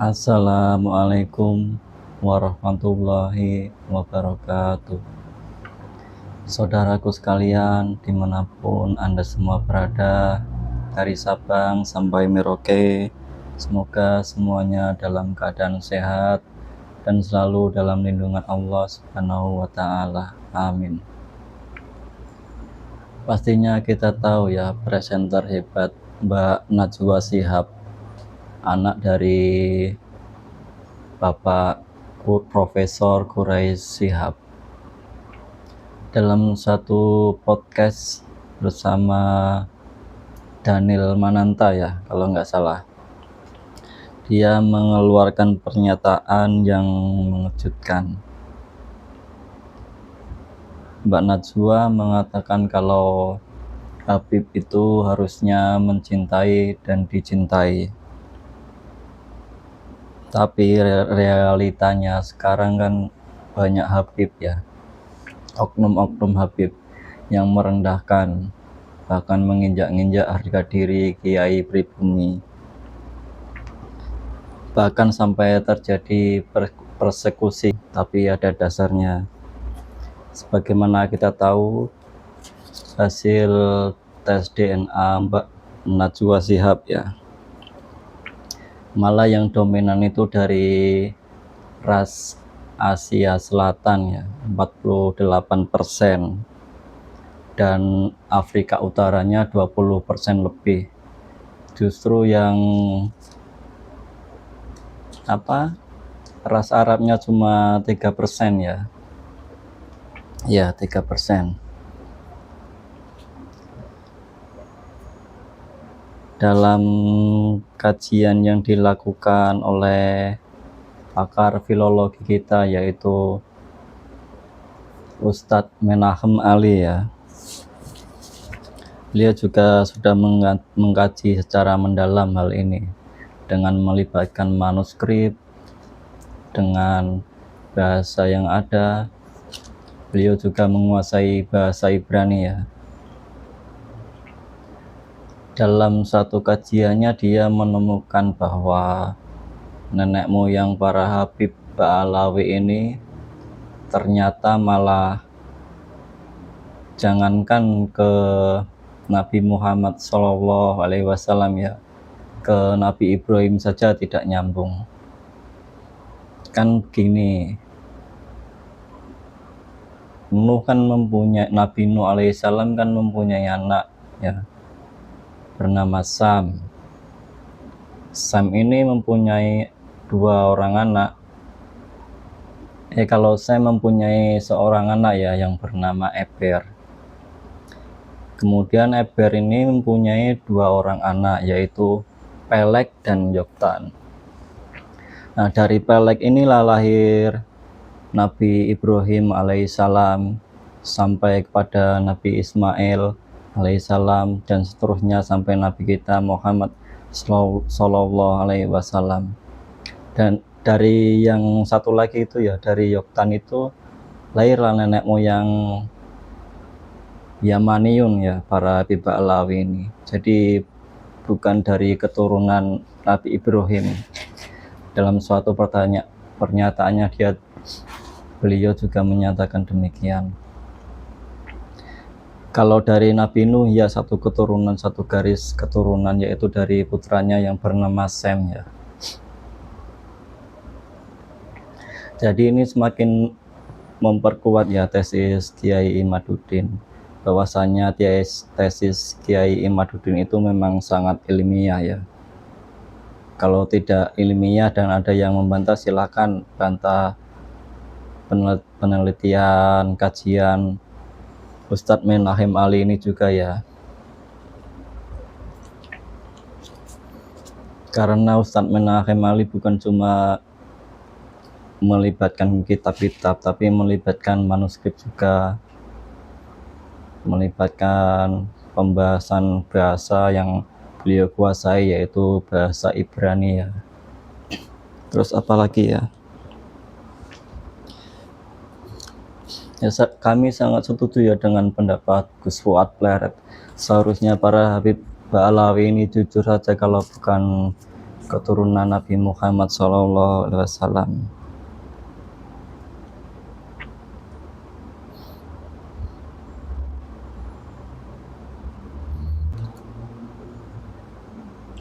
Assalamualaikum warahmatullahi wabarakatuh. Saudaraku sekalian, dimanapun Anda semua berada, dari Sabang sampai Merauke, semoga semuanya dalam keadaan sehat dan selalu dalam lindungan Allah Subhanahu wa Ta'ala. Amin. Pastinya kita tahu ya, presenter hebat Mbak Najwa Shihab, anak dari Bapak Profesor Quraisy Shihab. Dalam satu podcast bersama Daniel Mananta ya, kalau nggak salah, dia mengeluarkan pernyataan yang mengejutkan. Mbak Najwa mengatakan kalau Habib itu harusnya mencintai dan dicintai. Tapi realitanya sekarang kan banyak Habib ya, oknum-oknum Habib yang merendahkan, bahkan menginjak-injak harga diri Kiai pribumi. Bahkan sampai terjadi persekusi, tapi ada dasarnya. Sebagaimana kita tahu, hasil tes DNA Mbak Najwa Shihab ya, malah yang dominan itu dari ras Asia Selatan ya, 48%, dan Afrika Utaranya 20% lebih. Justru yang ras Arabnya cuma 3% ya. Ya, 3%. Dalam kajian yang dilakukan oleh pakar filologi kita, yaitu Ustadz Menahem Ali ya, beliau juga sudah mengkaji secara mendalam hal ini dengan melibatkan manuskrip, dengan bahasa yang ada. Beliau juga menguasai bahasa Ibrani ya. Dalam satu kajiannya dia menemukan bahwa nenek moyang para Habib Ba'alawi ini ternyata malah jangankan ke Nabi Muhammad SAW ya, ke Nabi Ibrahim saja tidak nyambung. Kan gini, Nabi Nuh alaihissalam kan mempunyai anak ya, bernama Sam. Sam ini mempunyai 2 orang anak. Kalau saya mempunyai seorang anak ya yang bernama Eber. Kemudian Eber ini mempunyai 2 orang anak, yaitu Peleg dan Yoktan. Nah, dari Peleg inilah lahir Nabi Ibrahim alaihissalam sampai kepada Nabi Ismail alaihissalam dan seterusnya sampai Nabi kita Muhammad sallallahu alaihi wasallam. Dan dari yang satu lagi itu ya, dari Yoktan itu lahirlah nenek moyang Yamaniyun ya, para Habib Ba'alawi ini. Jadi bukan dari keturunan Nabi Ibrahim. Dalam suatu pernyataannya beliau juga menyatakan demikian. Kalau dari Nabi Nuh ya satu keturunan, satu garis keturunan, yaitu dari putranya yang bernama Sem ya. Jadi ini semakin memperkuat ya tesis Kiai Imaduddin, bahwasanya tesis Kiai Imaduddin itu memang sangat ilmiah ya. Kalau tidak ilmiah dan ada yang membantah, silakan bantah penelitian, kajian Ustadz Menahem Ali ini juga ya. Karena Ustadz Menahem Ali bukan cuma melibatkan kitab-kitab, tapi melibatkan manuskrip juga, melibatkan pembahasan bahasa yang beliau kuasai, yaitu bahasa Ibrani ya. Terus apalagi ya? Kami sangat setuju ya dengan pendapat Gus Fuad Pleret. Seharusnya para Habib Ba'alawi ini jujur saja kalau bukan keturunan Nabi Muhammad SAW.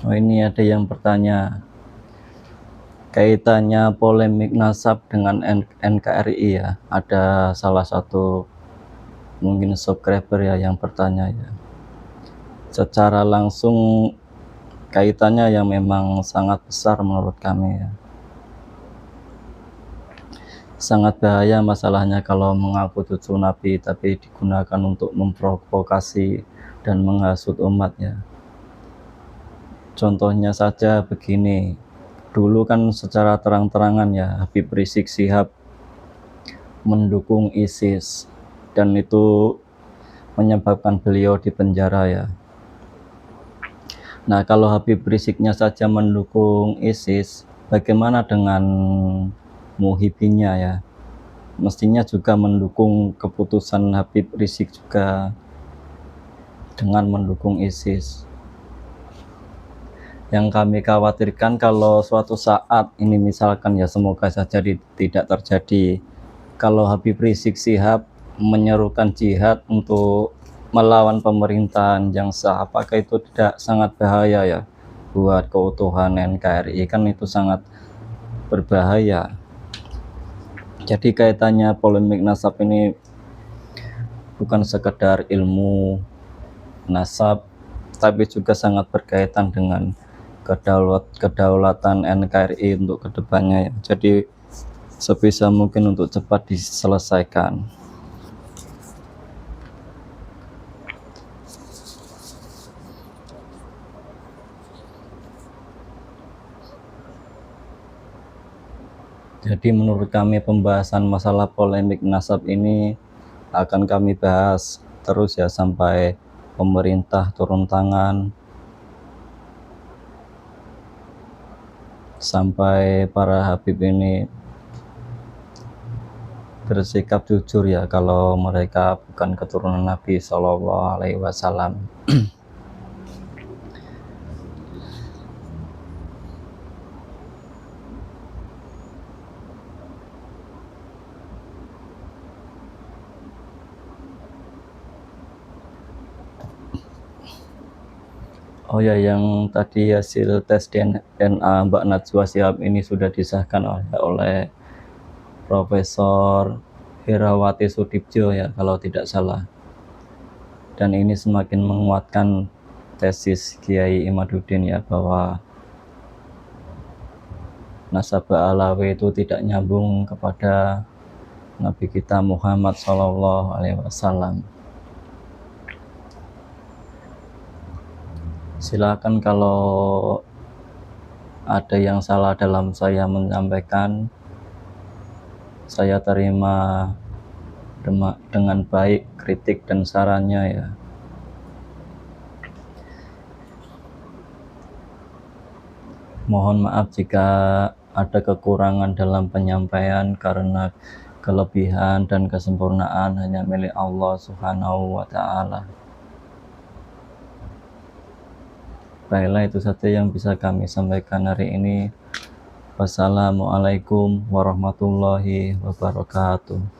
Oh, ini ada yang bertanya kaitannya polemik nasab dengan NKRI ya. Ada salah satu mungkin subscriber ya yang bertanya ya. Secara langsung kaitannya yang memang sangat besar menurut kami ya. Sangat bahaya masalahnya kalau mengaku cucu Nabi tapi digunakan untuk memprovokasi dan menghasut umat ya. Contohnya saja begini, dulu kan secara terang-terangan ya Habib Rizik Syihab mendukung ISIS dan itu menyebabkan beliau di penjara ya. Nah, kalau Habib Riziknya saja mendukung ISIS, bagaimana dengan muhibinnya ya? Mestinya juga mendukung keputusan Habib Rizik juga dengan mendukung ISIS. Yang kami khawatirkan kalau suatu saat ini misalkan ya semoga saja tidak terjadi, kalau Habib Rizik Syihab menyerukan jihad untuk melawan pemerintahan yang sah, apakah itu tidak sangat bahaya ya buat keutuhan NKRI? Kan itu sangat berbahaya. Jadi kaitannya polemik nasab ini bukan sekedar ilmu nasab, tapi juga sangat berkaitan dengan kedaulatan NKRI untuk kedepannya ya. Jadi sebisa mungkin untuk cepat diselesaikan. Jadi menurut kami pembahasan masalah polemik nasab ini akan kami bahas terus ya sampai pemerintah turun tangan, sampai para habib ini bersikap jujur ya kalau mereka bukan keturunan Nabi Shallallahu Alaihi Wasallam. Oh ya, yang tadi hasil tes DNA Mbak Najwa Shihab ini sudah disahkan oleh Profesor Herawati Sudibjo ya kalau tidak salah. Dan ini semakin menguatkan tesis Kiai Imaduddin ya bahwa nasab Alawi itu tidak nyambung kepada Nabi kita Muhammad SAW. Silakan kalau ada yang salah dalam saya menyampaikan, saya terima dengan baik kritik dan sarannya ya. Mohon maaf jika ada kekurangan dalam penyampaian karena kelebihan dan kesempurnaan hanya milik Allah Subhanahu wa Ta'ala. Baiklah, itu saja yang bisa kami sampaikan hari ini. Wassalamualaikum warahmatullahi wabarakatuh.